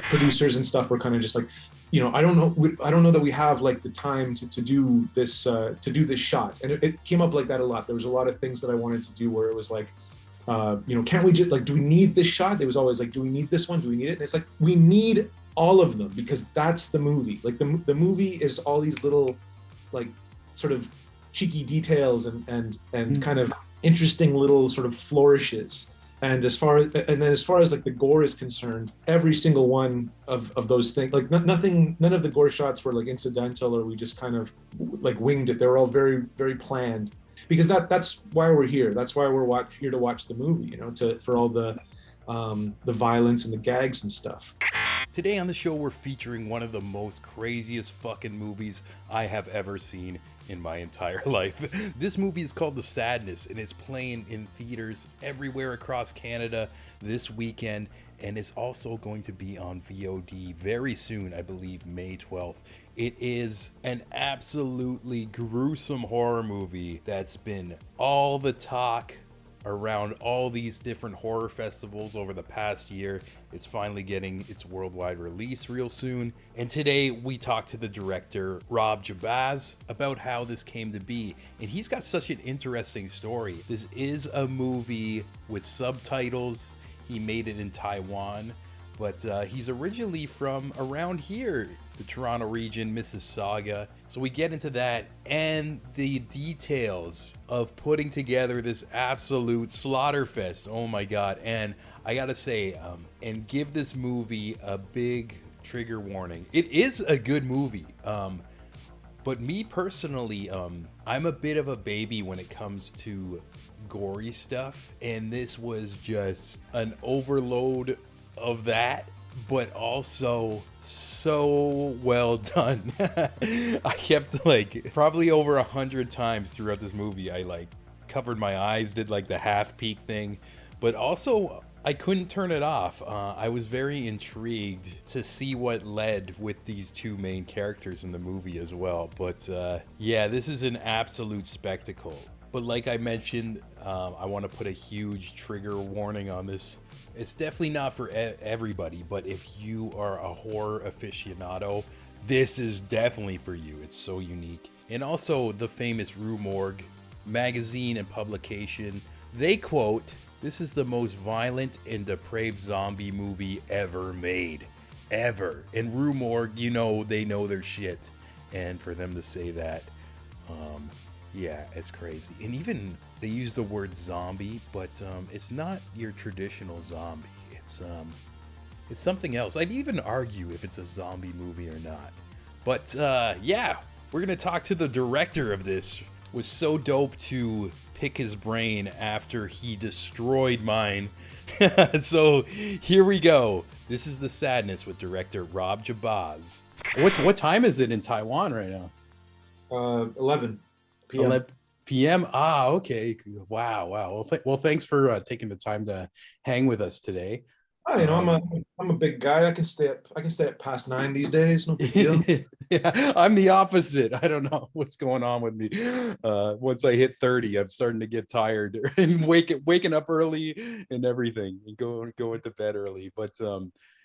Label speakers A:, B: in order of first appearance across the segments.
A: producers and stuff were kind of just like, I don't know that we have like the time to do this shot. And it came up like that a lot. There was a lot of things that I wanted to do where it was like, can't we just like, do we need this shot? It was always like, do we need this one? Do we need it? And it's like, we need all of them, because that's the movie. Like the movie is all these little like sort of cheeky details and kind of interesting little sort of flourishes. And as far as like the gore is concerned, every single one of those things, like none of the gore shots were like incidental, or we just kind of like winged it. They were all very, very planned, because that's why we're here. That's why we're here to watch the movie, for all the violence and the gags and stuff.
B: Today on the show, we're featuring one of the most craziest fucking movies I have ever seen in my entire life. This movie is called The Sadness, and it's playing in theaters everywhere across Canada this weekend, and it's also going to be on VOD very soon, I believe May 12th. It is an absolutely gruesome horror movie that's been all the talk around all these different horror festivals over the past year. It's finally getting its worldwide release real soon. And today we talked to the director, Rob Jabbaz, about how this came to be. And he's got such an interesting story. This is a movie with subtitles. He made it in Taiwan, but he's originally from around here, the Toronto region, Mississauga. So we get into that and the details of putting together this absolute slaughterfest. Oh my God. And I gotta say, and give this movie a big trigger warning. It is a good movie. But me personally, I'm a bit of a baby when it comes to gory stuff. And this was just an overload of that, but also so well done. I kept like probably over 100 times throughout this movie, I like covered my eyes, did like the half peek thing, but also I couldn't turn it off. I was very intrigued to see what led with these two main characters in the movie as well. But yeah, this is an absolute spectacle. But like I mentioned, I want to put a huge trigger warning on this. It's definitely not for everybody, but if you are a horror aficionado, this is definitely for you. It's so unique. And also the famous Rue Morgue magazine and publication, they quote, "This is the most violent and depraved zombie movie ever made. Ever." And Rue Morgue, they know their shit. And for them to say that, yeah, it's crazy. And even they use the word zombie, but it's not your traditional zombie. It's something else. I'd even argue if it's a zombie movie or not. But yeah, we're gonna talk to the director of this. It was so dope to pick his brain after he destroyed mine. So here we go. This is The Sadness with director Rob Jabbaz. What time is it in Taiwan right now?
A: 11 p.m.
B: 11 p.m. Ah, okay. Wow. Well, thanks for taking the time to hang with us today.
A: I'm a big guy. I can stay up past 9 these days. No big deal.
B: Yeah, I'm the opposite. I don't know what's going on with me. Once I hit 30, I'm starting to get tired and waking up early and everything, and going to bed early. But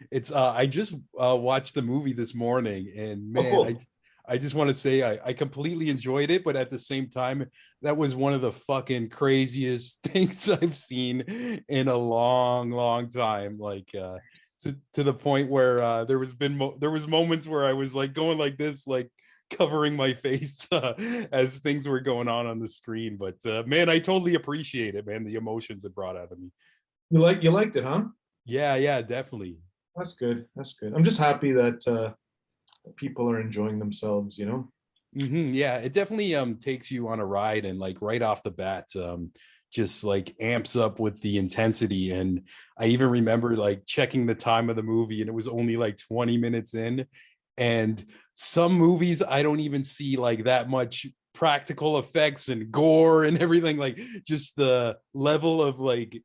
B: it's I just watched the movie this morning, and man,
A: cool.
B: I just want to say I completely enjoyed it, but at the same time, that was one of the fucking craziest things I've seen in a long time. Like to the point where there was moments where I was like going like this, like covering my face as things were going on the screen. But man, I totally appreciate it, man. The emotions it brought out of me.
A: You liked it, huh?
B: Yeah, definitely.
A: That's good. I'm just happy that people are enjoying themselves,
B: Yeah, it definitely takes you on a ride, and like right off the bat just like amps up with the intensity. And I even remember like checking the time of the movie, and it was only like 20 minutes in. And some movies I don't even see like that much practical effects and gore and everything, like just the level of like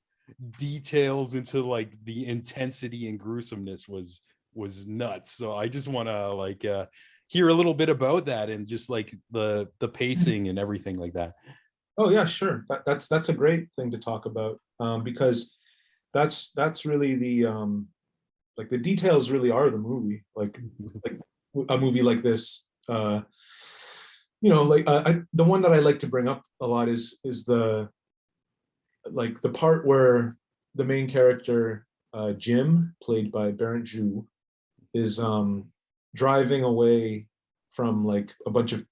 B: details into like the intensity and gruesomeness was nuts. So I just want to like hear a little bit about that, and just like the pacing and everything like that.
A: Oh yeah, sure. That's a great thing to talk about, because that's really like the details really are the movie. Like a movie like this, the one that I like to bring up a lot is the part where the main character, Jim, played by Barrett Jew, is driving away from like a bunch of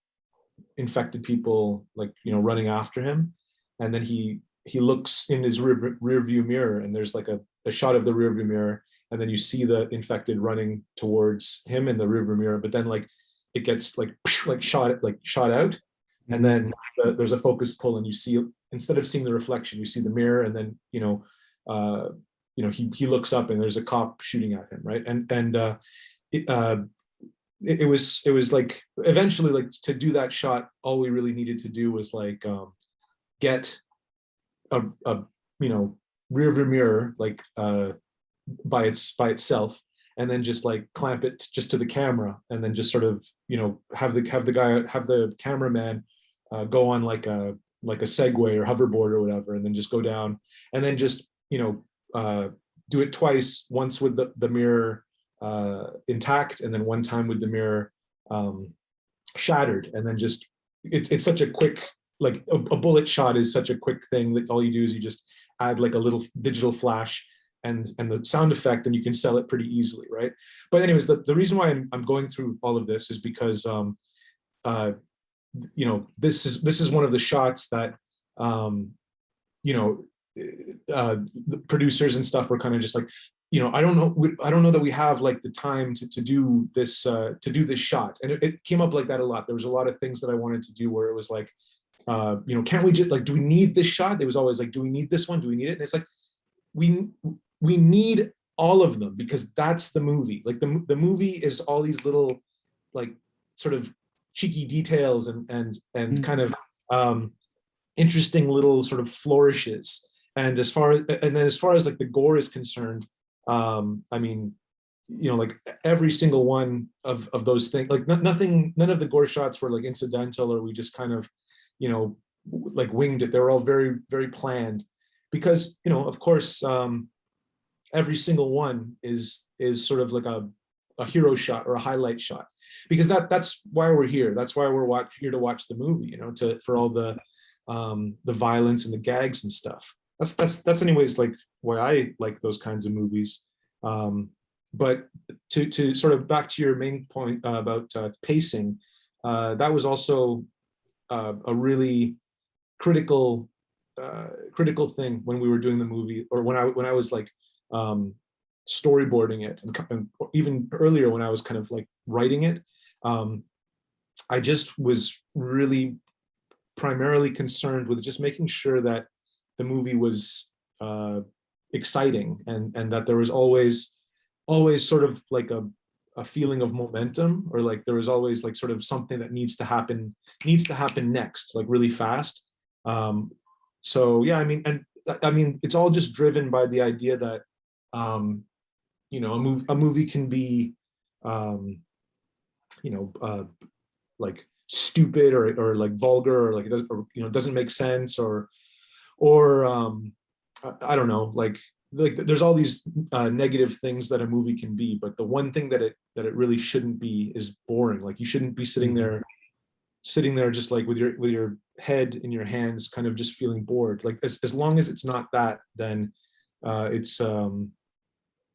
A: infected people, like, running after him, and then he looks in his rear view mirror, and there's like a shot of the rear view mirror, and then you see the infected running towards him in the rear view mirror, but then like it gets like shot out, and then there's a focus pull, and you see, instead of seeing the reflection, you see the mirror, and then he looks up, and there's a cop shooting at him, right? And it was like, eventually, like, to do that shot, all we really needed to do was like get a rear view mirror, like by itself, and then just like clamp it just to the camera, and then just sort of have the cameraman go on like a Segway or hoverboard or whatever, and then just go down, and then just do it twice, once with the mirror intact, and then one time with the mirror shattered, and then just it's such a quick, like a bullet shot is such a quick thing that all you do is you just add like a little digital flash and the sound effect, and you can sell it pretty easily, right? But anyways, the reason why I'm going through all of this is because this is one of the shots that the producers and stuff were kind of just like, I don't know that we have like the time to do this shot, and it came up like that a lot. There was a lot of things that I wanted to do where it was like, can't we just, like, do we need this shot? It was always like, do we need this one? Do we need it? And it's like, we need all of them, because that's the movie. Like the movie is all these little, like, sort of cheeky details and kind of interesting little sort of flourishes. And as far as like the gore is concerned, I mean, like every single one of those things, like none of the gore shots were like incidental, or we just kind of, like winged it. They were all very, very planned, because, of course, every single one is sort of like a hero shot or a highlight shot, because that's why we're here. That's why we're here to watch the movie, for all the violence and the gags and stuff. That's anyways like why I like those kinds of movies. But to sort of back to your main point about pacing, that was also a really critical thing when we were doing the movie, or when I was like storyboarding it, and even earlier when I was kind of like writing it. I just was really primarily concerned with just making sure that the movie was exciting, and that there was always sort of like a feeling of momentum, or like there was always like sort of something that needs to happen next, like really fast. So yeah, I mean it's all just driven by the idea that a movie can be like stupid, or like vulgar, or like it doesn't make sense, or I don't know, like there's all these negative things that a movie can be, but the one thing that it really shouldn't be is boring. Like you shouldn't be sitting there just like with your head in your hands, kind of just feeling bored. Like as long as it's not that, then it's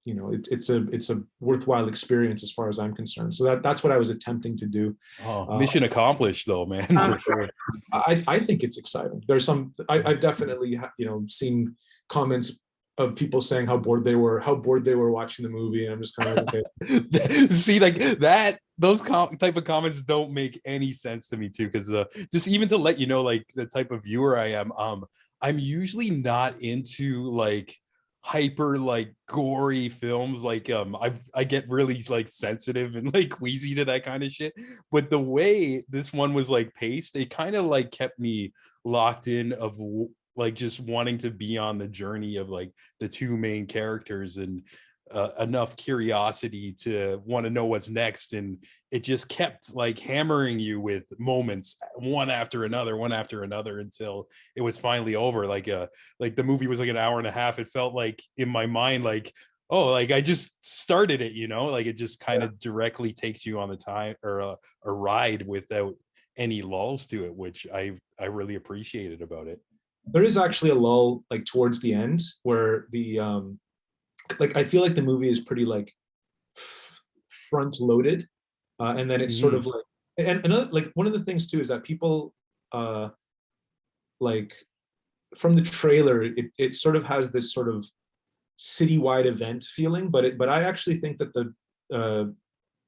A: it's a worthwhile experience as far as I'm concerned. So that's what I was attempting to do.
B: Mission accomplished though, man, for sure.
A: I think it's exciting. There's I've definitely seen comments of people saying how bored they were watching the movie, and I'm just kind of like,
B: okay. See, like that, those type of comments don't make any sense to me too, because just even to let you know, like the type of viewer I am, I'm usually not into like hyper like gory films. Like I get really like sensitive and like queasy to that kind of shit, but the way this one was like paced, it kind of like kept me locked in of like just wanting to be on the journey of like the two main characters, and enough curiosity to want to know what's next. And it just kept like hammering you with moments one after another until it was finally over. Like the movie was like an hour and a half. It felt like in my mind like, oh, like I just started it, like it just kind of directly takes you on the time or a ride without any lulls to it, which I really appreciated about it.
A: There is actually a lull like towards the end where the like I feel like the movie is pretty like front loaded, and then it's sort
B: Mm-hmm.
A: of like, and another like one of the things too is that people like from the trailer it sort of has this sort of citywide event feeling, but I actually think that uh,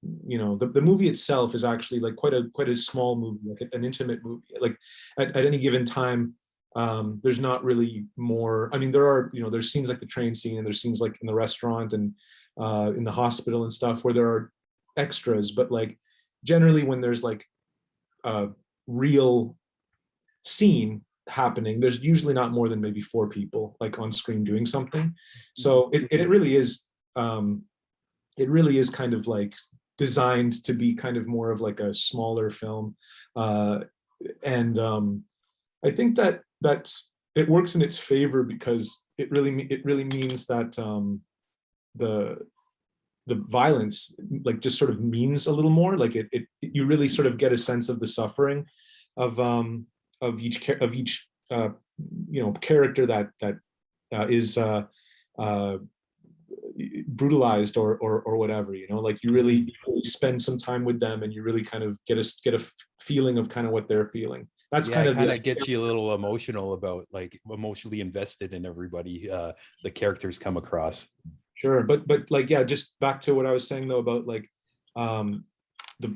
A: the movie itself is actually like quite a small movie, like an intimate movie. Like at any given time, there's not really more. I mean, there are there's scenes like the train scene, and there's scenes like in the restaurant and in the hospital and stuff where there are extras, but like generally when there's like a real scene happening, there's usually not more than maybe four people like on screen doing something. So it really is kind of like designed to be kind of more of like a smaller film, and I think that it works in its favor because it really means that the the violence like just sort of means a little more. Like it you really sort of get a sense of the suffering of each character that is brutalized or whatever, like you really spend some time with them and you really kind of get a feeling of kind of what they're feeling. That's
B: Yeah,
A: kind
B: it
A: of
B: kind
A: the
B: of gets you a little emotional about like emotionally invested in everybody the characters come across.
A: Sure, but like yeah, just back to what I was saying though about like um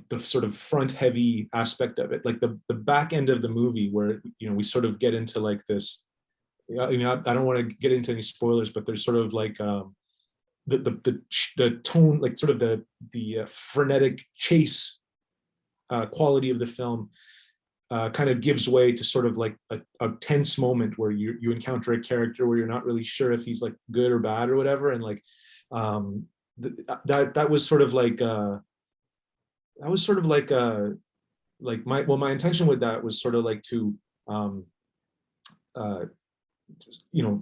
A: the sort of front heavy aspect of it, like the back end of the movie where we sort of get into like this. I don't want to get into any spoilers, but there's sort of like the tone, like sort of the frenetic chase quality of the film kind of gives way to sort of like a tense moment where you encounter a character where you're not really sure if he's like good or bad or whatever, and like that was sort of like like my intention with that was sort of like to um, uh,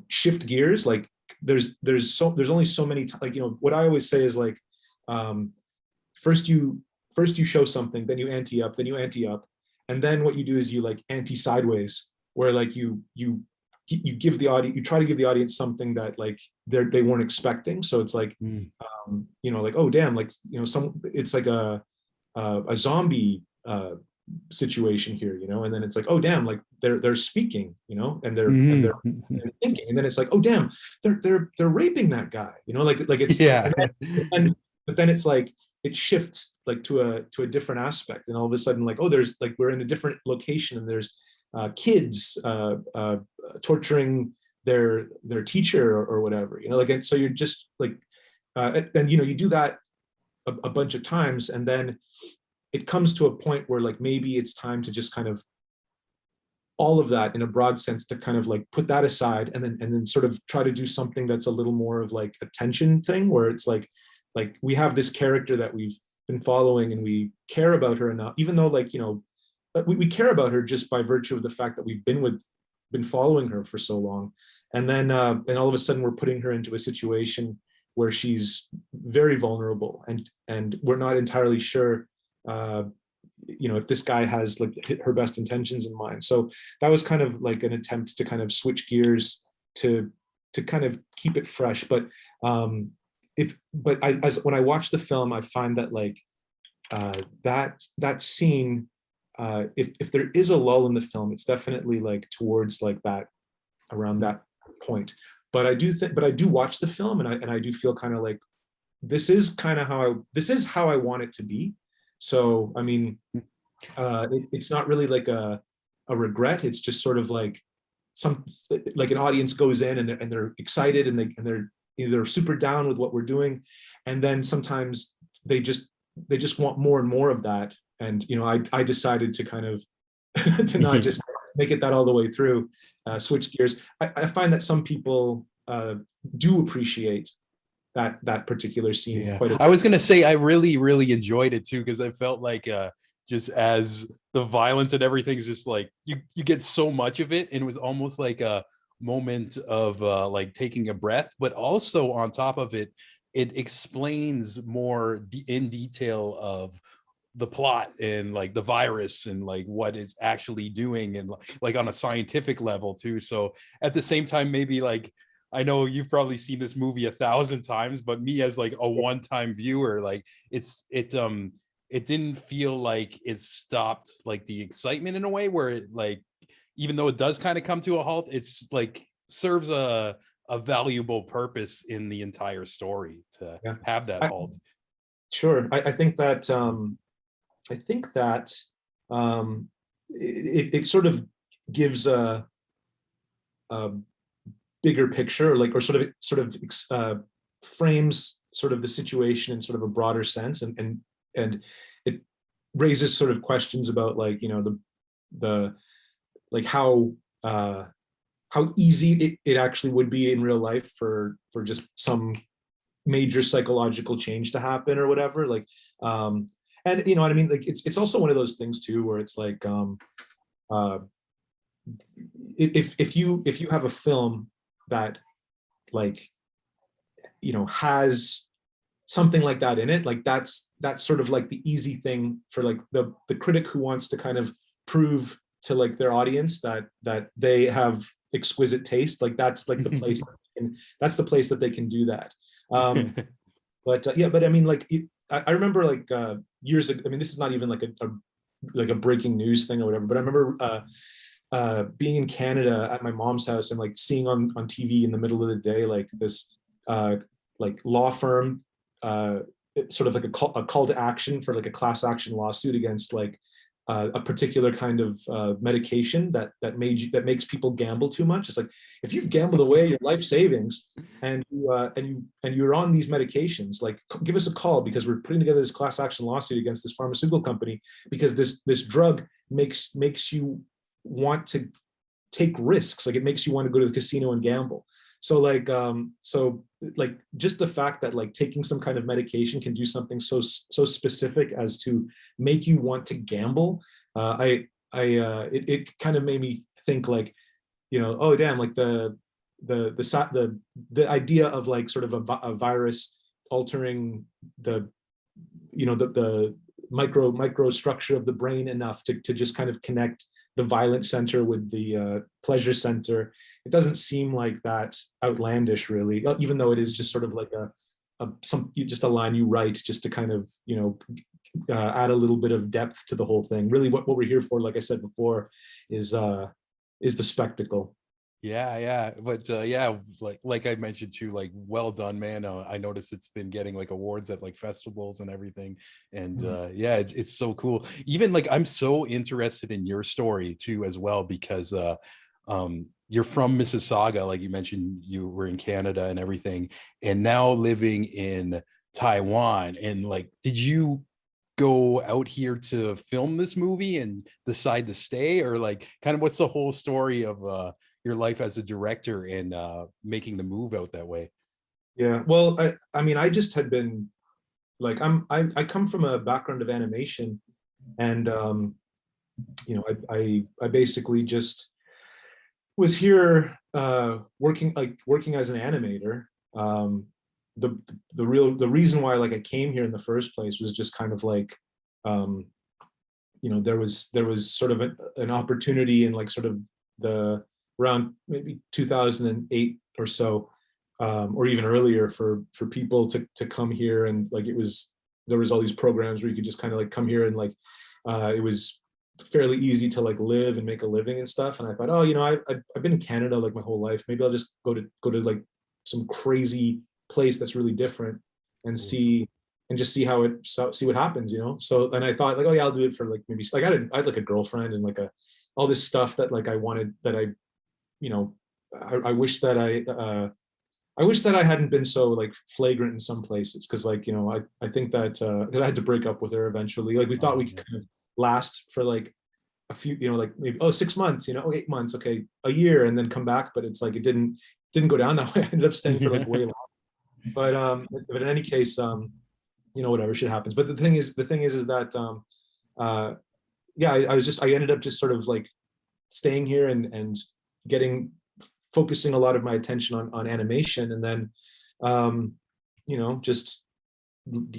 A: shift gears. Like there's only so many like what I always say is like um, first you show something, then you ante up, and then what you do is you like ante sideways, where like give the audience, you try to give the audience something that like they weren't expecting. So it's like like, oh damn, like it's like a zombie situation here, and then it's like, oh damn, like they're speaking, and they're thinking, and then it's like, oh damn, they're raping that guy, like it's
B: Yeah.
A: but then it's like it shifts like to a different aspect, and all of a sudden like, oh, there's like we're in a different location and there's kids torturing their teacher or whatever, like, and so you're just like and you do that a bunch of times, and then it comes to a point where like maybe it's time to just kind of all of that in a broad sense to kind of like put that aside, and then sort of try to do something that's a little more of like a tension thing, where it's like we have this character that we've been following and we care about her enough, even though like we care about her just by virtue of the fact that we've been following her for so long, and then and all of a sudden we're putting her into a situation where she's very vulnerable, and we're not entirely sure if this guy has like her best intentions in mind. So that was kind of like an attempt to kind of switch gears to kind of keep it fresh. But when I watch the film, I find that like that scene, if there is a lull in the film, it's definitely like towards like that, around that point. But I do watch the film, and I do feel kind of like this is how I want it to be. So I mean, it's not really like a regret. It's just sort of like like an audience goes in and they're excited, and they're super down with what we're doing, and then sometimes they just want more and more of that. And I decided to kind of to not just make it that all the way through, switch gears. I find that some people do appreciate that particular scene,
B: Yeah,
A: quite a
B: I
A: bit.
B: was gonna say I really enjoyed it too, because I felt like just as the violence and everything's just like you get so much of it, and it was almost like a moment of like taking a breath, but also on top of it, it explains more in detail of the plot and like the virus and like what it's actually doing, and like on a scientific level too. So at the same time, maybe like, I know you've probably seen this movie 1,000 times, but me as like a one-time viewer, like it didn't feel like it stopped like the excitement in a way where it like, even though it does kind of come to a halt, it's like serves a valuable purpose in the entire story to
A: Yeah.
B: have that halt.
A: Sure. I think that it sort of gives a bigger picture, like, or frames sort of the situation in sort of a broader sense, and it raises sort of questions about, like, you know, the like how easy it actually would be in real life for just some major psychological change to happen or whatever, like, and you know what I mean, like, it's also one of those things too where it's like, uh if you have a film that, like, you know, has something like that in it, like that's sort of like the easy thing for, like, the critic who wants to kind of prove to, like, their audience that they have exquisite taste, like that's like the place that's the place that they can do that. But yeah, but I mean, like, I remember, like, years ago, I mean, this is not even like a breaking news thing or whatever, but I remember being in Canada at my mom's house and, like, seeing on TV in the middle of the day, like, this like law firm, sort of like a call to action for, like, a class action lawsuit against, like, a particular kind of medication that makes people gamble too much. It's like, if you've gambled away your life savings and you're on these medications, like, give us a call, because we're putting together this class action lawsuit against this pharmaceutical company because this drug makes you want to take risks, like, it makes you want to go to the casino and gamble. So, like, like, just the fact that, like, taking some kind of medication can do something so specific as to make you want to gamble, it kind of made me think, like, you know, oh damn, like, the idea of, like, sort of a virus altering the, you know, the micro structure of the brain enough to just kind of connect the violent center with the pleasure center. It doesn't seem like that outlandish, really, even though it is just sort of like just a line you write just to kind of, you know, add a little bit of depth to the whole thing. Really, what we're here for, like I said before, is the spectacle.
B: Yeah, but yeah, like I mentioned too, like, well done, man. I noticed it's been getting like awards at like festivals and everything, and yeah, it's so cool. Even like, I'm so interested in your story too as well, because you're from Mississauga, like you mentioned, you were in Canada and everything, and now living in Taiwan. And like, did you go out here to film this movie and decide to stay, or like, kind of what's the whole story of your life as a director and making the move out that way?
A: Yeah, well, I mean, I just had been, like, I come from a background of animation, and you know, I basically just was here working as an animator. The the reason why, like, I came here in the first place was just kind of like, um, you know, there was sort of an opportunity in, like, sort of the around maybe 2008 or so, or even earlier, for people to come here, and, like, there was all these programs where you could just kind of, like, come here, and, like, it was fairly easy to, like, live and make a living and stuff. And I thought, oh, you know, I've been in Canada, like, my whole life. Maybe I'll just go to like some crazy place that's really different, and just see what happens, you know. So then I thought, like, oh yeah, I'll do it for, like, maybe, like, I had like a girlfriend and, like, all this stuff that, like, I wanted, that I, you know, I wish that I wish that I hadn't been so, like, flagrant in some places, because, like, you know, I think that because I had to break up with her eventually. Like, we thought we could kind of last for, like, a few, you know, like, maybe, oh, 6 months, you know, 8 months, okay, a year, and then come back. But it's like, it didn't go down that way. I ended up staying for, like, way longer. But in any case, you know, whatever, shit happens. But the thing is that uh yeah, I ended up just sort of, like, staying here and getting focusing a lot of my attention on animation. And then just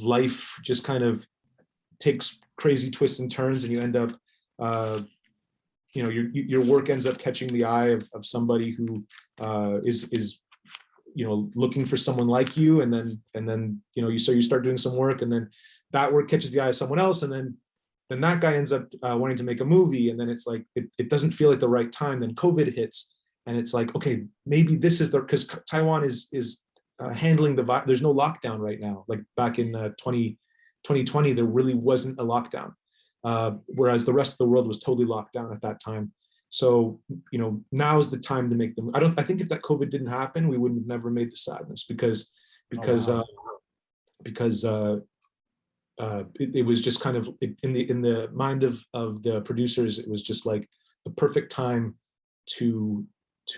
A: life just kind of takes crazy twists and turns, and you end up, your work ends up catching the eye of somebody who is looking for someone like you, and then you start doing some work, and then that work catches the eye of someone else, and then that guy ends up wanting to make a movie, and then it's like it doesn't feel like the right time. Then COVID hits, and it's like, okay, maybe this is because Taiwan is handling there's no lockdown right now. Like back in 2020, there really wasn't a lockdown, whereas the rest of the world was totally locked down at that time. So now's the time to make them. I think if that COVID didn't happen, we would have never made The Sadness, because
B: Oh, wow.
A: it was just kind of in the mind of the producers, it was just like the perfect time to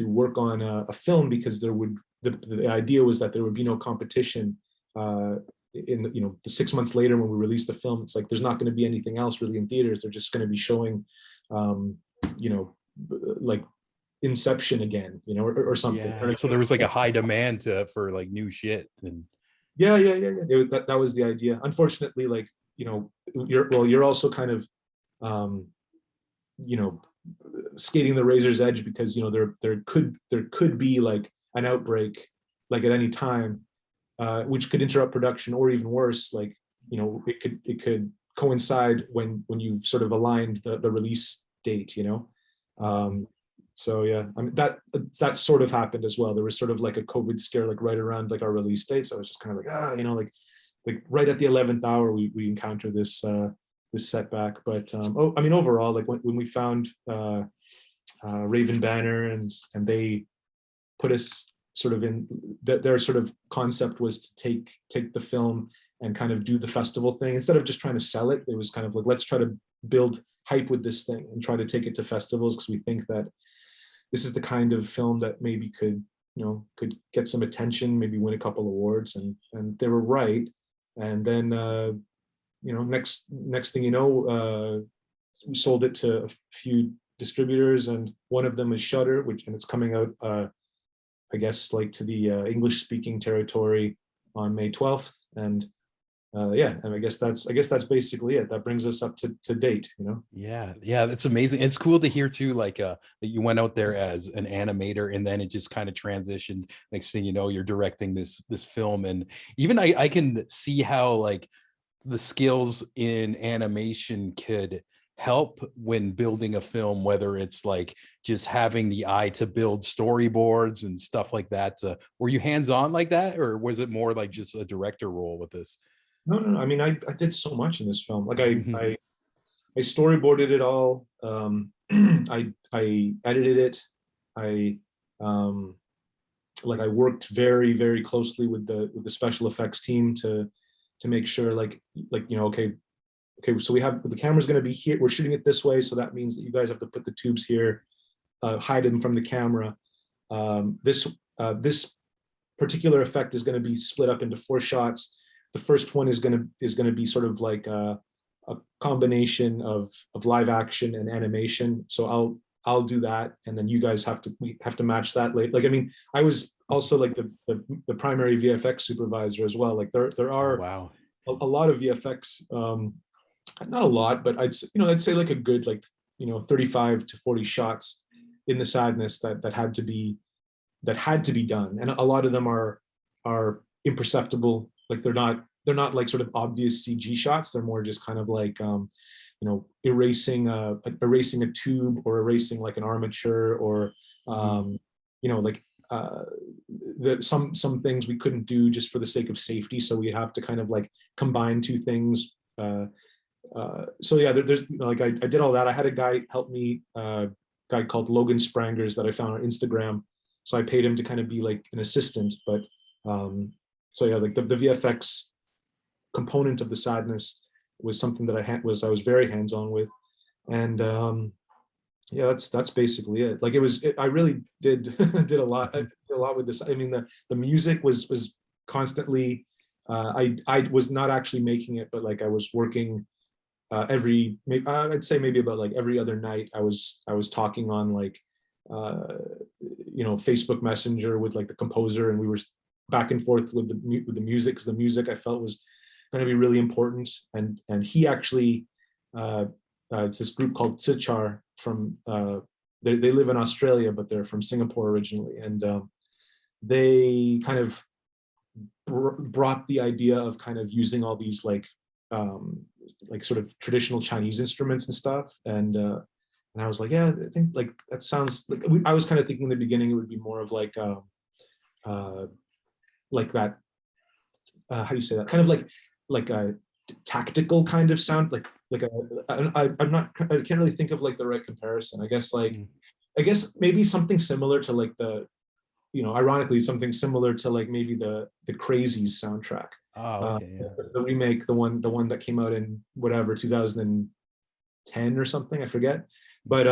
A: work on a film, because the idea was that there would be no competition in the 6 months later when we released the film. It's like there's not going to be anything else really in theaters. They're just going to be showing like Inception again, or something.
B: Yeah. So there was like a high demand for like new shit. And
A: Yeah. That was the idea. Unfortunately, like, you're also kind of, you know, skating the razor's edge, because there could be like an outbreak, like at any time, which could interrupt production, or even worse, like, it could coincide when you've sort of aligned the release date. So yeah, I mean that sort of happened as well. There was sort of like a COVID scare, like right around like our release date. So I was just kind of like, like right at the 11th hour, we encounter this setback. But I mean, overall, like when we found Raven Banner, and they put us sort of in their sort of concept was to take the film and kind of do the festival thing instead of just trying to sell it. It was kind of like, let's try to build hype with this thing and try to take it to festivals, because we think that this is the kind of film that maybe could get some attention, maybe win a couple awards, and they were right. And then next thing you know, we sold it to a few distributors, and one of them is Shudder, and it's coming out I guess like to the English speaking territory on May 12th. And and I guess that's basically it. That brings us up to date.
B: yeah, that's amazing. It's cool to hear too, like that you went out there as an animator, and then it just kind of transitioned. Next thing you know, you're directing this film. And even I can see how like the skills in animation could help when building a film, whether it's like just having the eye to build storyboards and stuff like that. Were you hands-on like that, or was it more like just a director role with this?
A: No. I mean, I did so much in this film. Like
B: Mhm.
A: I storyboarded it all. I edited it. I like I worked very, very closely with the special effects team to make sure okay, so we have the camera's going to be here. We're shooting it this way, so that means that you guys have to put the tubes here, hide them from the camera. This particular effect is going to be split up into 4 shots. The first one is going to be sort of like a combination of live action and animation. So I'll do that, and then you guys have to match that later. Like, I mean, I was also like the primary VFX supervisor as well. Like there
B: Oh,
A: are
B: wow.
A: a lot of VFX, not a lot, but I'd say like a good 35 to 40 shots in The Sadness that had to be done, and a lot of them are imperceptible. Like they're not like sort of obvious CG shots. They're more just kind of like erasing a tube, or erasing like an armature, or like some things we couldn't do just for the sake of safety, so we have to kind of like combine 2 things. So yeah, there's like I did all that. I had a guy help me, guy called Logan Sprangers that I found on Instagram. So I paid him to kind of be like an assistant. But so yeah, like the VFX component of The Sadness was something that I was very hands-on with. And yeah, that's basically it. Like I really did did a lot. I did a lot with this. I mean, the music was constantly. I was not actually making it, but like I was working I'd say maybe about like every other night. I was talking on like Facebook Messenger with like the composer, and we were back and forth with the music, because the music I felt was going to be really important. And he actually, it's this group called Sichar from, they live in Australia, but they're from Singapore originally. And they kind of brought the idea of kind of using all these like sort of traditional Chinese instruments and stuff. And I was like, yeah, I think like that sounds like, I was kind of thinking in the beginning it would be more of like that, how do you say that? Kind of like a tactical kind of sound, I'm not, I can't really think of like the right comparison. I guess I guess maybe something similar to like ironically something similar to like maybe the Crazies soundtrack.
B: Oh, okay, yeah.
A: The remake, the one that came out in whatever 2010 or something, I forget. But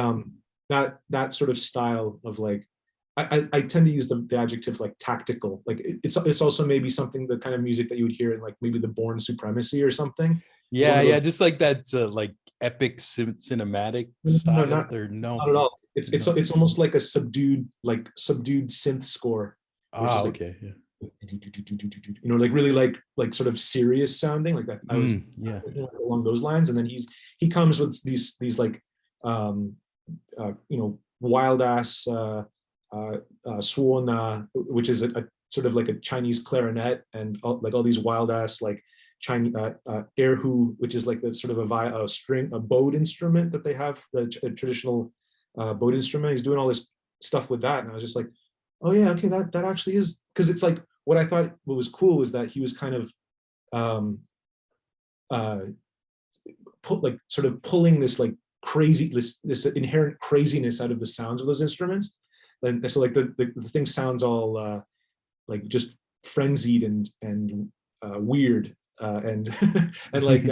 A: that sort of style of like, I tend to use the adjective like tactical. Like it's also maybe something, the kind of music that you would hear in like maybe the Bourne Supremacy or something.
B: Yeah, just like that like epic cinematic style.
A: Not at all. It's almost like a subdued synth score, which is like,
B: okay, yeah.
A: Like really like sort of serious sounding like that. I was along those lines. And then he comes with these like wild ass Suona, which is a sort of like a Chinese clarinet, and all these wild ass like Chinese erhu, which is like the sort of a bowed instrument that they have, a traditional bowed instrument. He's doing all this stuff with that, and I was just like, oh yeah, okay, that actually is, because it's like what I thought what was cool was that he was kind of sort of pulling this like crazy, this inherent craziness out of the sounds of those instruments. And so like the thing sounds all like just frenzied and weird and and like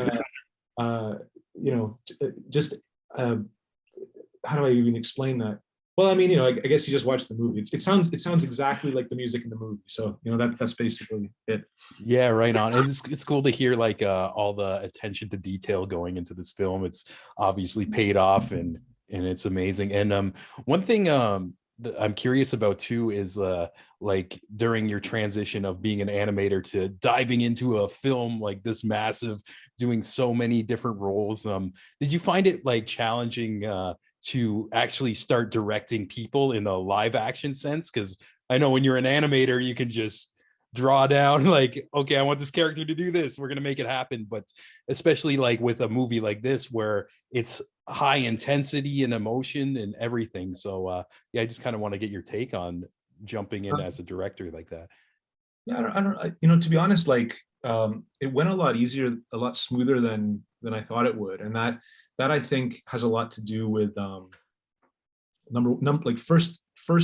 A: just how do I even explain that? Well, I mean, I guess you just watch the movie. It sounds exactly like the music in the movie. So that's basically it.
B: Yeah, right on. It's cool to hear like all the attention to detail going into this film. It's obviously paid off, and it's amazing. And one thing that I'm curious about too is like during your transition of being an animator to diving into a film like this massive, doing so many different roles. Did you find it like challenging to actually start directing people in the live action sense? Because I know when you're an animator, you can just draw down like, okay, I want this character to do this, we're going to make it happen. But especially like with a movie like this where it's high intensity and emotion and everything. So yeah, I just kind of want to get your take on jumping in as a director like that.
A: Yeah, I don't to be honest, like it went a lot easier, a lot smoother than I thought it would. And that I think has a lot to do with like first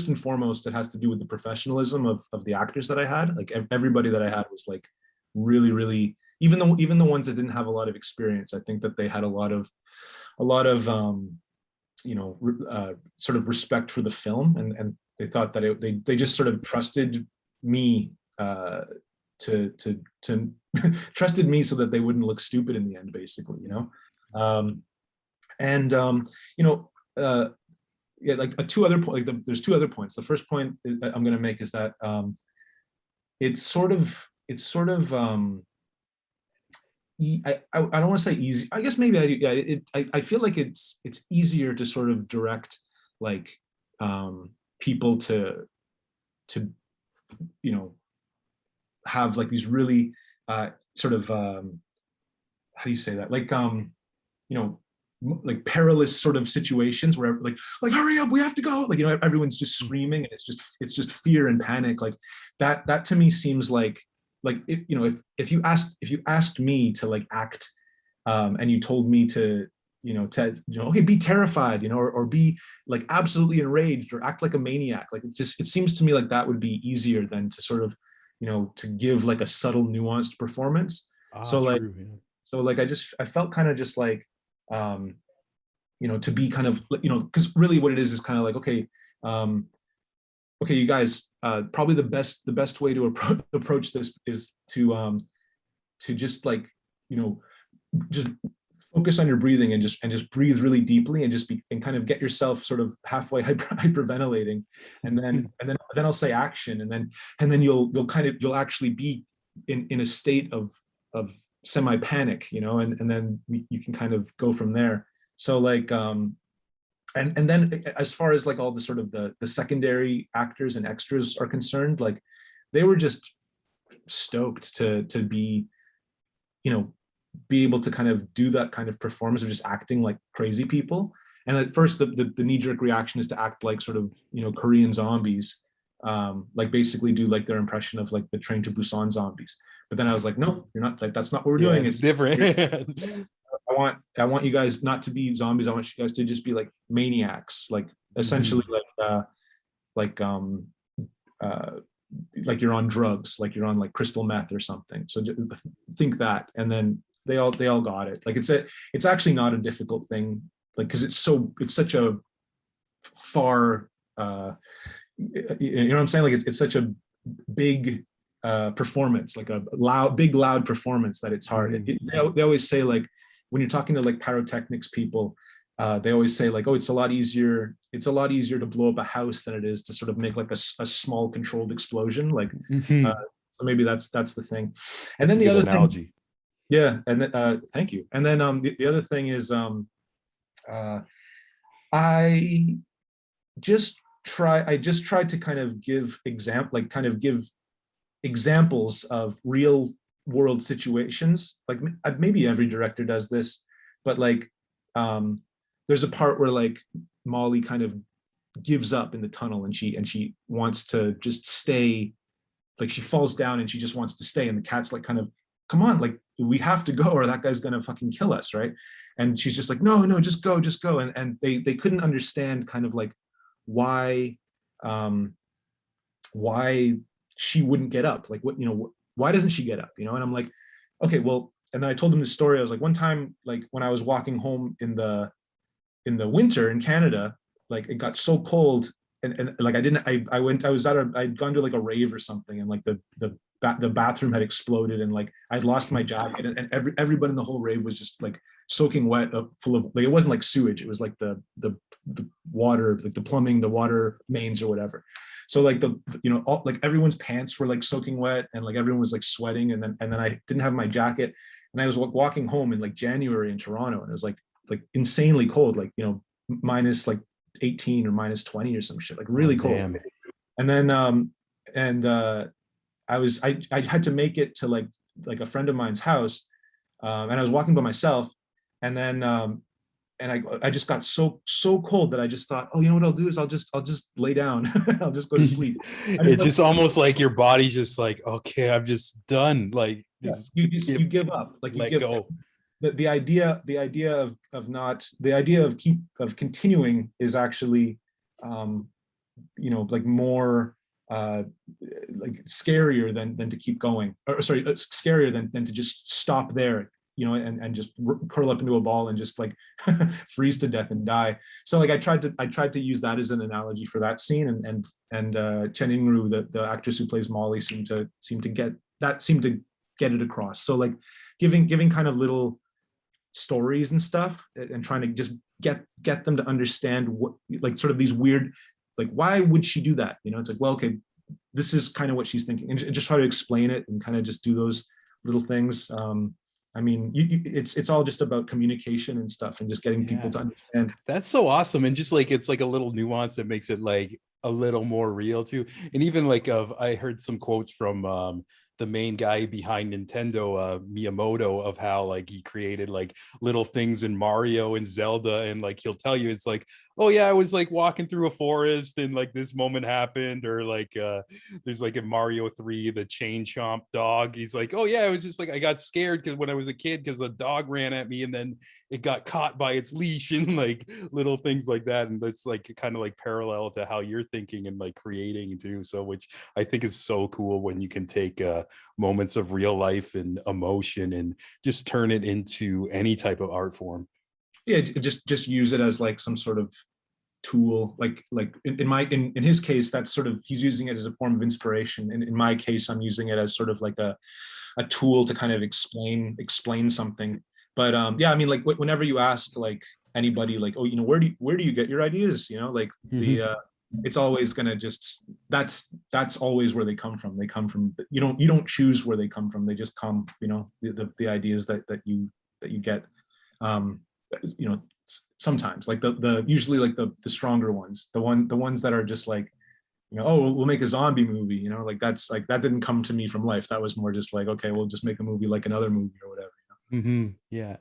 A: and foremost, it has to do with the professionalism of the actors that I had. Like everybody that I had was like really, really, even the ones that didn't have a lot of experience, I think that they had a lot of sort of respect for the film, and they thought that they just sort of trusted me to trusted me so that they wouldn't look stupid in the end, basically, yeah, like two other points. Like there's two other points. The first point I'm going to make is that it's sort of I don't want to say easy. I guess maybe I feel like it's easier to sort of direct like people to have like these really sort of how do you say that, like like perilous sort of situations where like hurry up, we have to go, like everyone's just screaming and it's just fear and panic, like that to me seems like if you asked me to like act and you told me to okay, be terrified, or be like absolutely enraged or act like a maniac, like it seems to me like that would be easier than to sort of to give like a subtle nuanced performance. So I felt kind of just like to be kind of because really what it is kind of like, okay, okay, you guys, probably the best way to approach this is to just like just focus on your breathing and just breathe really deeply and and kind of get yourself sort of halfway hyperventilating, and then I'll say action, and then you'll actually be in a state of semi panic, you know, and then you can kind of go from there. So like and then as far as like all the sort of the secondary actors and extras are concerned, like they were just stoked to be, you know, be able to kind of do that kind of performance of just acting like crazy people. And at first the knee-jerk reaction is to act like sort of, you know, Korean zombies, like basically do like their impression of like the Train to Busan zombies. But then I was like, no, you're not, like that's not what we're doing.
B: It's different.
A: I want you guys not to be zombies. I want you guys to just be like maniacs, like essentially like you're on drugs, like you're on like crystal meth or something. So think that, and then they all got it. Like it's actually not a difficult thing, like because it's such a far you know what I'm saying, like it's such a big performance, like a loud performance, that it's hard. They always say, like when you're talking to like pyrotechnics people, they always say like, oh, it's a lot easier to blow up a house than it is to sort of make like a small controlled explosion, like so maybe that's the thing. And then the other analogy thing, yeah, and thank you. And then the other thing is I just tried to kind of give examples of real world situations. Like maybe every director does this, but like there's a part where like Molly kind of gives up in the tunnel, and she wants to just stay, like she falls down and she just wants to stay, and the cat's like kind of, come on, like we have to go or that guy's gonna fucking kill us, right? And she's just like, no, just go, and they couldn't understand kind of like why she wouldn't get up, like what, you know, why doesn't she get up, you know? And I'm like, okay, well, and then I told him the story. I was like, one time, like when I was walking home in the winter in Canada, like it got so cold, and like I'd gone to like a rave or something, and like the bathroom had exploded, and like I'd lost my jacket, and everybody in the whole rave was just like soaking wet, full of, like it wasn't like sewage, it was like the water, like the plumbing, the water mains or whatever. So like you know, like everyone's pants were like soaking wet, and like everyone was like sweating, and then I didn't have my jacket, and I was walking home in like January in Toronto, and it was like insanely cold, like, you know, minus like 18 or minus 20 or some shit, like really cold. Damn. And then I had to make it to like a friend of mine's house, and I was walking by myself, and then and I just got so cold that I just thought, oh, you know what I'll do is I'll just lay down. I'll just go to sleep.
B: It's just almost like your body's just like, okay, I'm just done. Like
A: you give up, like you give go. The idea of continuing is actually you know, like more like scarier than to keep going, or sorry, scarier than to just stop there, you know, and just curl up into a ball and just like freeze to death and die. So like I tried to use that as an analogy for that scene, and Chen Ingru, the actress who plays Molly, seemed to get it across. So like giving kind of little stories and stuff, and trying to just get them to understand what, like sort of these weird, like why would she do that, you know? It's like, well, okay, this is kind of what she's thinking, and just try to explain it and kind of just do those little things. I mean, it's all just about communication and stuff, and just getting people to understand.
B: That's so awesome. And just like, it's like a little nuance that makes it like a little more real too. And even like I heard some quotes from the main guy behind Nintendo, Miyamoto, of how like he created like little things in Mario and Zelda, and like he'll tell you, it's like, oh yeah, I was like walking through a forest and like this moment happened, or like there's like in Mario 3 the chain chomp dog, he's like, oh yeah, I was just like, I got scared because when I was a kid, because a dog ran at me and then it got caught by its leash, and like little things like that. And that's like kind of like parallel to how you're thinking and like creating too, so which I think is so cool when you can take moments of real life and emotion and just turn it into any type of art form.
A: Yeah, just use it as like some sort of tool, like in his case, that's sort of, he's using it as a form of inspiration, and in my case I'm using it as sort of like a tool to kind of explain something. But yeah, I mean, like whenever you ask like anybody, like, oh, where do you get your ideas? Like it's always gonna just that's always where they come from. They come from you don't choose where they come from. They just come. The ideas that you get. Um, sometimes like the usually like the stronger ones, the ones that are just like oh, we'll make a zombie movie, like that's like that didn't come to me from life. That was more just like, okay, we'll just make a movie like another movie or whatever.
B: Yeah.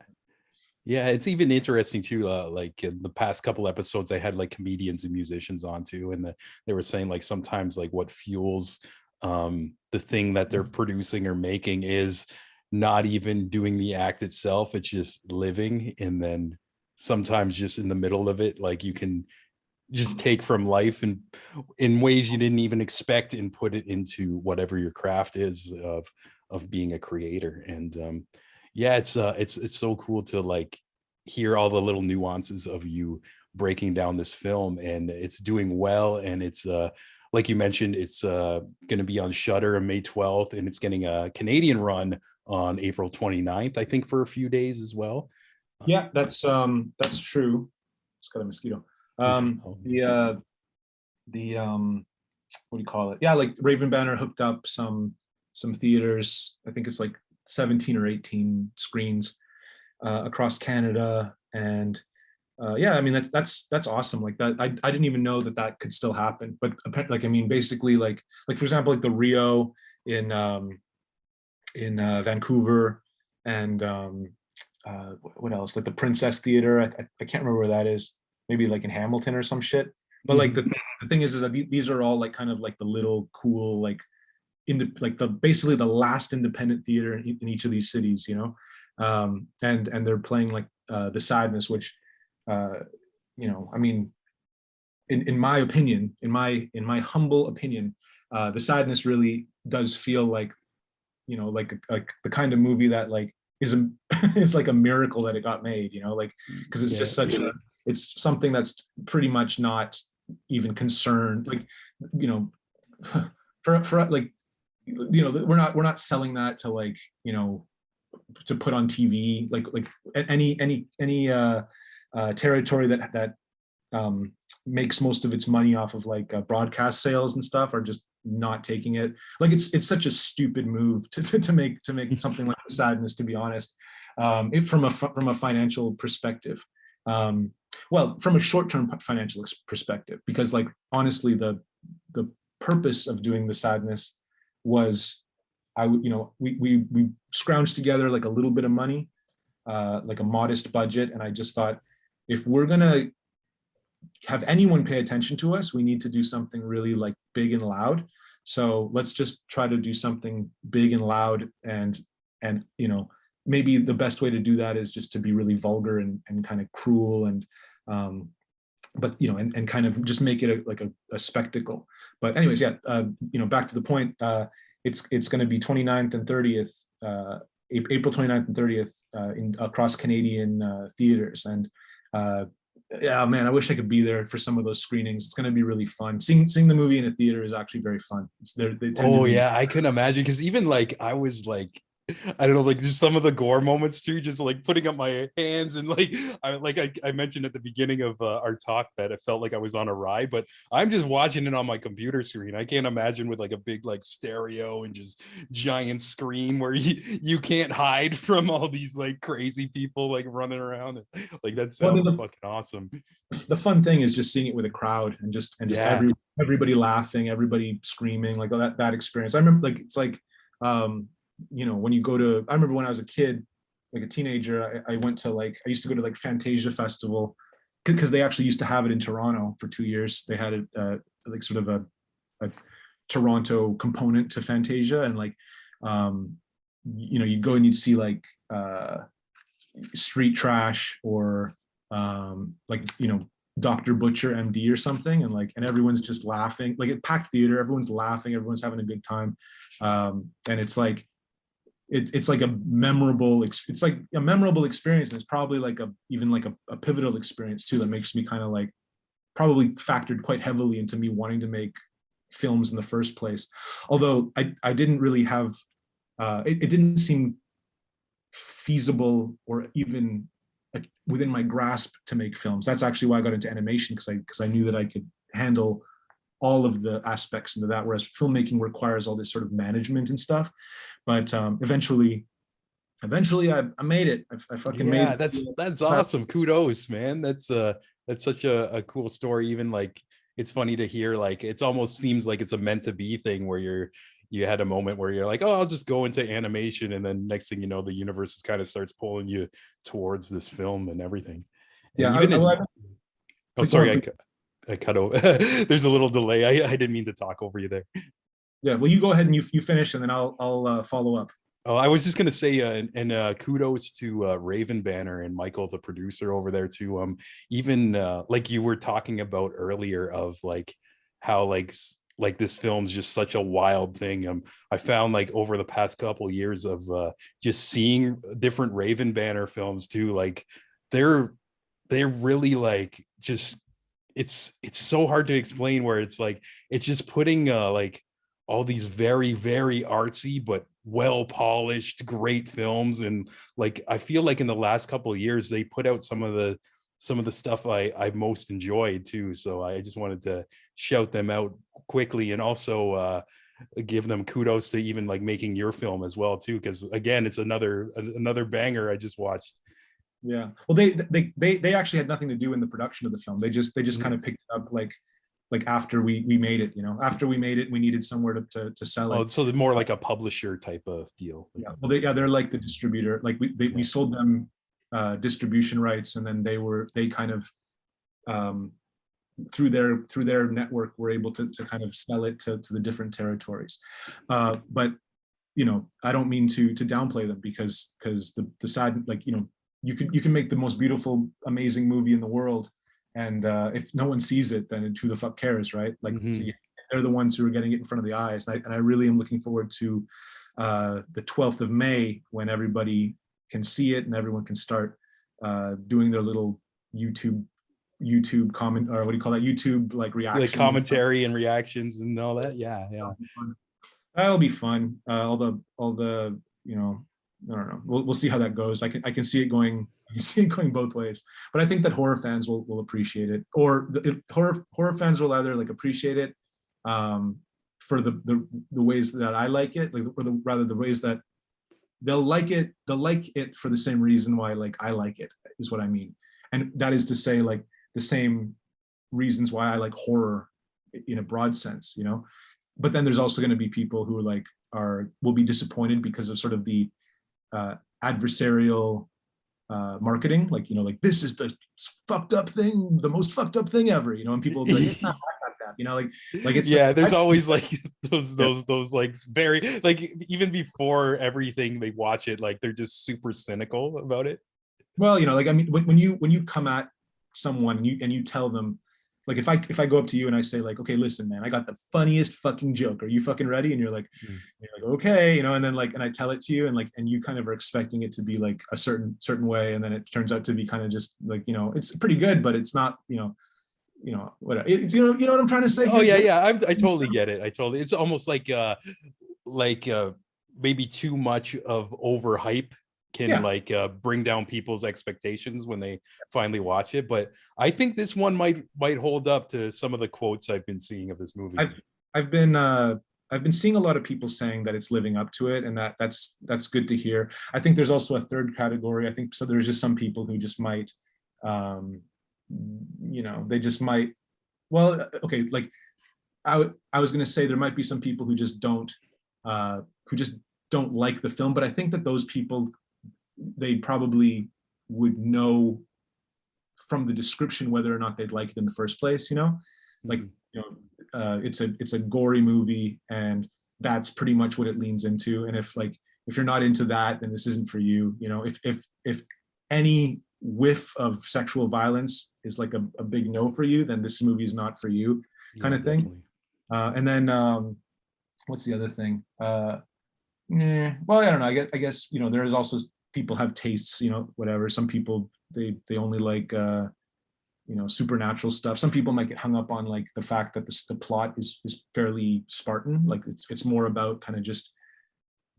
B: Yeah, it's even interesting too. Like in the past couple episodes, I had like comedians and musicians on too, and they were saying like sometimes like what fuels the thing that they're producing or making is not even doing the act itself; it's just living, and then sometimes just in the middle of it, like you can just take from life and in ways you didn't even expect and put it into whatever your craft is of being a creator. And yeah, it's so cool to like hear all the little nuances of you breaking down this film, and it's doing well, and it's like you mentioned, it's going to be on Shudder on May 12th, and it's getting a Canadian run on April 29th, I think, for a few days as well.
A: Yeah, that's true. It's got a mosquito. The what do you call it? Yeah, like Raven Banner hooked up some theaters. I think it's like 17 or 18 screens across Canada, and yeah, I mean that's awesome. Like that, I didn't even know that could still happen. But like, I mean, basically, like for example, like the Rio in Vancouver, and what else? Like the Princess Theater. I can't remember where that is. Maybe like in Hamilton or some shit. But like the thing is that these are all like kind of like the little cool like like basically the last independent theater in each of these cities, and they're playing like The Sadness, which I mean, in my opinion, in my humble opinion, The Sadness really does feel like like the kind of movie that like is like a miracle that it got made, like because it's just it's something that's pretty much not even concerned, like for like we're not selling that to like to put on TV, like any territory that makes most of its money off of like broadcast sales and stuff are just not taking it. Like it's such a stupid move to make something like The Sadness, to be honest, from a financial perspective. Well, from a short-term financial perspective, because like honestly, the purpose of doing The Sadness was we scrounged together like a little bit of money, like a modest budget, and I just thought, if we're gonna have anyone pay attention to us, we need to do something really like big and loud. So let's just try to do something big and loud, and maybe the best way to do that is just to be really vulgar and kind of cruel, and but and kind of just make it like a spectacle. But anyways, yeah, back to the point. It's going to be 29th and 30th, April 29th and 30th in across Canadian theaters, and yeah, man, I wish I could be there for some of those screenings. It's going to be really fun. Seeing the movie in a theater is actually very fun.
B: Yeah, I can imagine, because even like I was like, I don't know, like just some of the gore moments too, just like putting up my hands, and like I mentioned at the beginning of our talk that it felt like I was on a ride, but I'm just watching it on my computer screen. I can't imagine with like a big like stereo and just giant screen where you can't hide from all these like crazy people like running around. Like that sounds fucking awesome.
A: The fun thing is just seeing it with a crowd, and just everybody laughing, everybody screaming, like that experience. I remember like it's like when you go to, I remember when I was a kid, like a teenager, I went to like, I used to go to like Fantasia Festival, because they actually used to have it in Toronto for 2 years. They had it like sort of a Toronto component to Fantasia, and like you'd go and you'd see like Street Trash, or like Dr. Butcher MD or something, and everyone's just laughing, like at packed theater, everyone's laughing, everyone's having a good time, and it's like it's like a memorable experience, and it's probably like even like a pivotal experience too, that makes me kind of like probably factored quite heavily into me wanting to make films in the first place. Although I didn't really have it didn't seem feasible or even within my grasp to make films. That's actually why I got into animation, because I knew that I could handle all of the aspects into that, whereas filmmaking requires all this sort of management and stuff. But eventually I made it. I fucking made it.
B: That's awesome. Kudos, man. That's such a cool story. Even like, it's funny to hear, like, it's almost seems like it's a meant to be thing where you had a moment where you're like, oh, I'll just go into animation, and then next thing you know, the universe kind of starts pulling you towards this film and everything. And
A: Yeah.
B: even oh, sorry, I cut over. There's a little delay. I didn't mean to talk over you there.
A: Yeah. Well, you go ahead and you finish, and then I'll follow up.
B: Oh, I was just gonna say, and kudos to Raven Banner and Michael, the producer over there too. Even like you were talking about earlier, of like how like this film's just such a wild thing. I found like over the past couple years of just seeing different Raven Banner films too, like they're really like just it's so hard to explain, where it's like it's just putting like all these very, very artsy but well polished great films. And like I feel like in the last couple of years they put out some of the stuff I most enjoyed too. So I just wanted to shout them out quickly, and also give them kudos to even like making your film as well too, because again, it's another banger I just watched.
A: Yeah. Well, they actually had nothing to do in the production of the film. They just kind of picked it up like after we made it. After we made it, we needed somewhere to sell it.
B: Oh, so they're more like a publisher type of deal.
A: Yeah. Well, they're like the distributor. Like we sold them distribution rights, and then they kind of through their network were able to kind of sell it to the different territories. But I don't mean to downplay them, because the sad, like, you can make the most beautiful, amazing movie in the world, and if no one sees it, then who the fuck cares, right? Like, so they're the ones who are getting it in front of the eyes. And I really am looking forward to the 12th of May, when everybody can see it and everyone can start doing their little YouTube comment, or what do you call that? YouTube like reactions,
B: like commentary and reactions and all that. Yeah.
A: That'll be fun. All the I don't know. We'll see how that goes. I can see it going. I can see it going both ways. But I think that horror fans will appreciate it, or horror fans will either like appreciate it for the ways that I like it, like, or rather the ways that they'll like it. They'll like it for the same reason why like I like it, is what I mean. And that is to say, like, the same reasons why I like horror in a broad sense, But then there's also going to be people who will be disappointed because of sort of the adversarial marketing, like this is the fucked up thing, the most fucked up thing ever, and people will be like, it's not like that, like it's
B: there's always like those like very, like, even before everything they watch it, like they're just super cynical about it.
A: Well, like, I mean, when you come at someone and you tell them, like, if I go up to you and I say, like, okay, listen, man, I got the funniest fucking joke. Are you fucking ready? And you're like, okay, and then like, and I tell it to you, and you kind of are expecting it to be like a certain way, and then it turns out to be kind of just like, it's pretty good, but it's not, whatever. You know what I'm trying to say?
B: Oh yeah, I totally get it. It's almost like maybe too much of overhype can bring down people's expectations when they finally watch it. But I think this one might hold up to some of the quotes I've been seeing of this movie.
A: I've been seeing a lot of people saying that it's living up to it, and that's good to hear. I think there's also a third category. I think so. There's just some people who just might, they just might. Well, okay, like I was going to say there might be some people who just don't like the film, but I think that those people, they probably would know from the description whether or not they'd like it in the first place, like, it's a gory movie, and that's pretty much what it leans into. And if you're not into that, then this isn't for you. If any whiff of sexual violence is like a big no for you, then this movie is not for you, kind of thing. And then what's the other thing? Well, I don't know. I guess there is also, people have tastes, whatever. Some people, they only like supernatural stuff. Some people might get hung up on like the fact that the plot is fairly Spartan. Like it's more about kind of just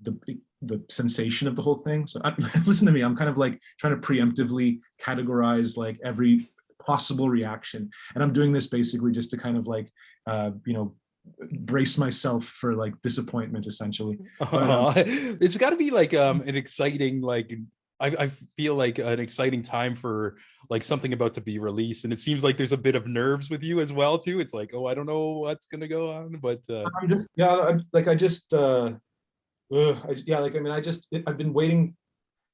A: the sensation of the whole thing. So listen to me, I'm kind of like trying to preemptively categorize like every possible reaction, and I'm doing this basically just to kind of like brace myself for like disappointment essentially. But
B: It's got to be like an exciting, like I feel like an exciting time for like something about to be released, and it seems like there's a bit of nerves with you as well too. It's like, oh, I don't know what's gonna go on, but
A: I'm just I've been waiting.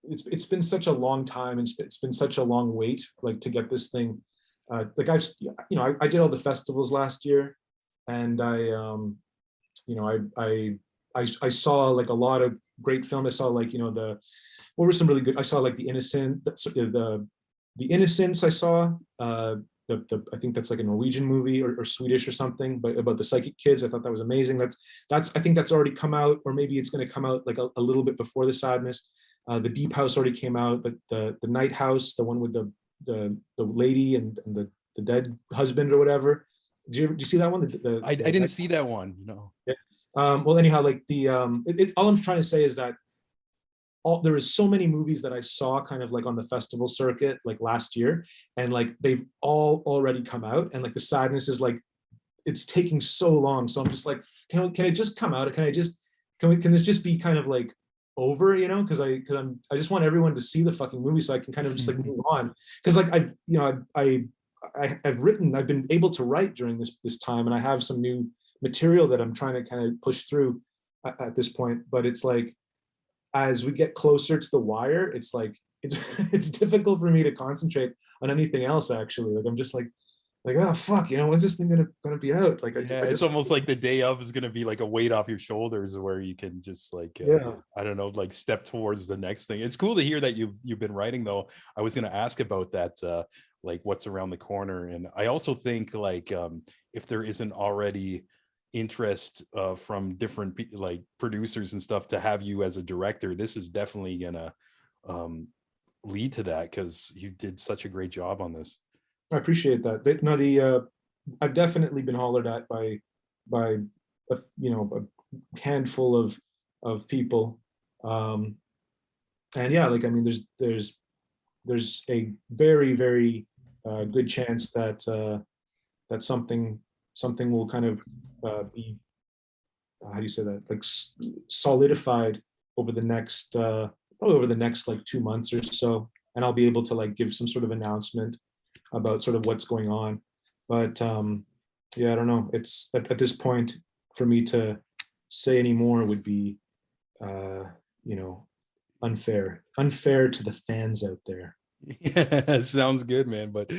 A: It's been such a long time, and it's been such a long wait, like to get this thing. Like I did all the festivals last year, and I saw like a lot of great film. I saw like what were some really good. I saw like the Innocents. I saw I think that's like a Norwegian movie or Swedish or something, but about the psychic kids. I thought that was amazing. I think that's already come out, or maybe it's going to come out like a little bit before The Sadness. The Deep House already came out, but the Night House, the one with the lady and the dead husband or whatever. Did you see that one?
B: I didn't see that one. No.
A: Yeah. Well, anyhow, like all I'm trying to say is that there is so many movies that I saw kind of like on the festival circuit like last year, and like they've all already come out, and like The Sadness is like it's taking so long. So I'm just like, can it just come out? Can this just be kind of like over, because I just want everyone to see the fucking movie so I can kind of just like move on, because like I've been able to write during this time, and I have some new material that I'm trying to kind of push through at this point. But it's like as we get closer to the wire, it's like it's difficult for me to concentrate on anything else actually. Like I'm just like oh fuck, when's this thing gonna be out? Like
B: it's almost like the day of is gonna be like a weight off your shoulders where you can just like I don't know, like step towards the next thing. It's cool to hear that you've been writing though. I was gonna ask about that, like what's around the corner, and I also think like if there isn't already interest from different like producers and stuff to have you as a director, this is definitely gonna lead to that, because you did such a great job on this.
A: I appreciate that. No, I've definitely been hollered at by a handful of people, and yeah, like I mean, there's a very very good chance that that something will kind of be how do you say that, like solidified over the next probably over the next like 2 months or so, and I'll be able to like give some sort of announcement about sort of what's going on. But yeah, I don't know, it's at this point for me to say any more would be unfair to the fans out there.
B: Yeah, sounds good, man. But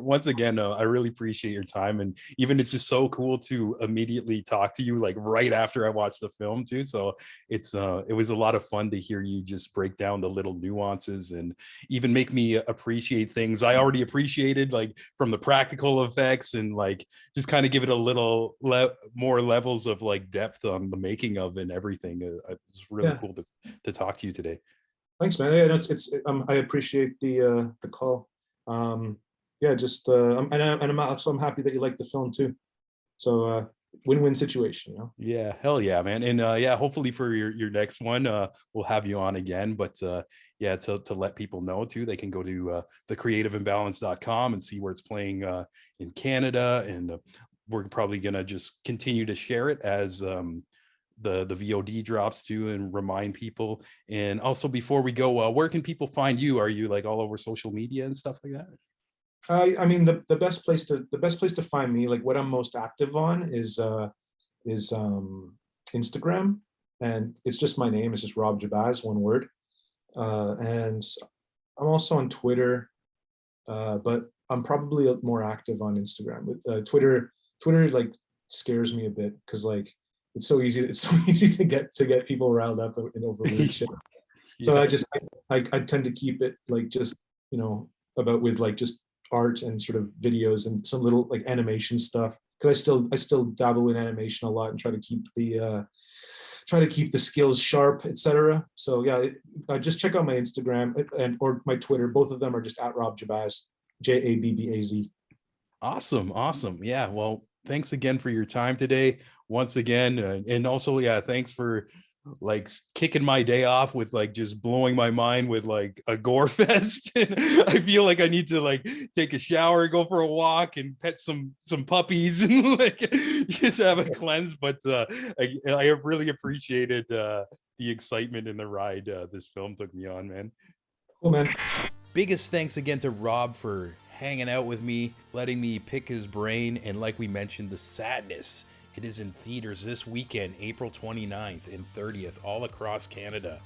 B: once again, I really appreciate your time, and even it's just so cool to immediately talk to you like right after I watched the film too. So it was a lot of fun to hear you just break down the little nuances and even make me appreciate things I already appreciated, like from the practical effects, and like just kind of give it a little more levels of like depth on the making of and everything. It's really cool to talk to you today.
A: Thanks, man. Yeah, I appreciate the call. Yeah, just and I'm happy that you like the film too. So win-win situation,
B: Yeah, hell yeah, man. And yeah, hopefully for your next one, we'll have you on again. But yeah, to let people know too, they can go to thecreativeimbalance.com and see where it's playing in Canada, and we're probably gonna just continue to share it as the VOD drops too, and remind people. And also, before we go, where can people find you? Are you like all over social media and stuff like that?
A: I mean, the best place to find me, like what I'm most active on, is Instagram, and it's just my name. It's just Rob Jabbaz, one word. And I'm also on Twitter, but I'm probably more active on Instagram. But Twitter like scares me a bit, because like it's so easy to get people riled up and over weird shit. So I tend to keep it like just about with like just art and sort of videos and some little like animation stuff, because I still dabble in animation a lot and try to keep the skills sharp, etc. So yeah, just check out my Instagram or my Twitter. Both of them are just at Rob Jabbaz, Jabbaz.
B: Awesome. Yeah, well, thanks again for your time today once again, and also, yeah, thanks for like kicking my day off with like just blowing my mind with like a gore fest. And I feel like I need to like take a shower, go for a walk, and pet some puppies, and like just have a cleanse. But I have really appreciated the excitement in the ride this film took me on, man.
A: Cool, man.
B: Biggest thanks again to Rob for hanging out with me, letting me pick his brain, and like we mentioned, The Sadness. It is in theaters this weekend, April 29th and 30th, all across Canada.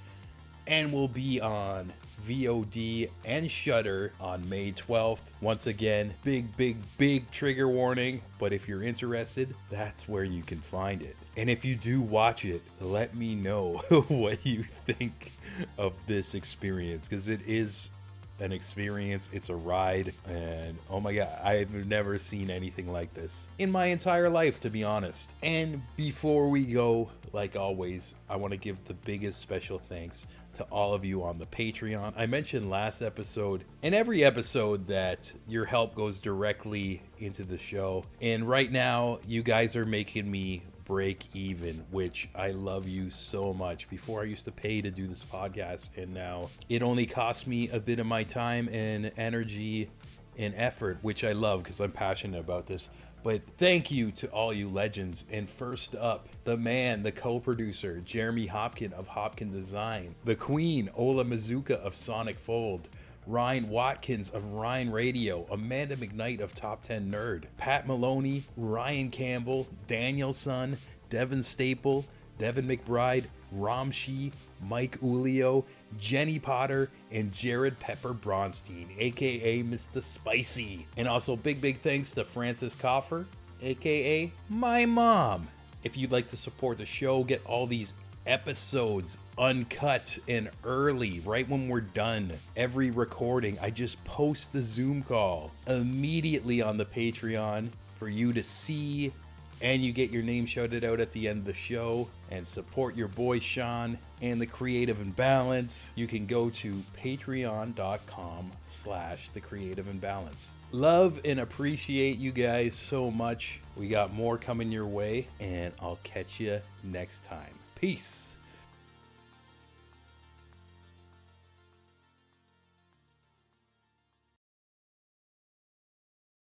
B: And will be on VOD and Shudder on May 12th. Once again, big trigger warning. But if you're interested, that's where you can find it. And if you do watch it, let me know what you think of this experience, because it is an experience. It's a ride, and oh my god, I've never seen anything like this in my entire life, to be honest. And before we go, like always, I want to give the biggest special thanks to all of you on the Patreon. I mentioned last episode and every episode that your help goes directly into the show, and right now you guys are making me break even, which I love you so much. Before, I used to pay to do this podcast, and now it only costs me a bit of my time and energy and effort, which I love because I'm passionate about this. But thank you to all you legends. And first up, the man, the co-producer, Jeremy Hopkin of Hopkin Design, the queen, Ola Mazuka of Sonic Fold, Ryan Watkins of Ryan Radio, Amanda McKnight of Top 10 Nerd, Pat Maloney, Ryan Campbell, Daniel Sun, Devin Staple, Devin McBride, Ramshi, Mike Ulio, Jenny Potter, and Jared Pepper Bronstein, aka Mr. Spicy. And also big thanks to Francis Coffer, aka my mom. If you'd like to support the show, get all these episodes uncut and early, right when we're done. Every recording, I just post the Zoom call immediately on the Patreon for you to see, and you get your name shouted out at the end of the show. And support your boy Sean and the Creative Imbalance. You can go to patreon.com/the Creative Imbalance. Love and appreciate you guys so much. We got more coming your way, and I'll catch you next time. Peace.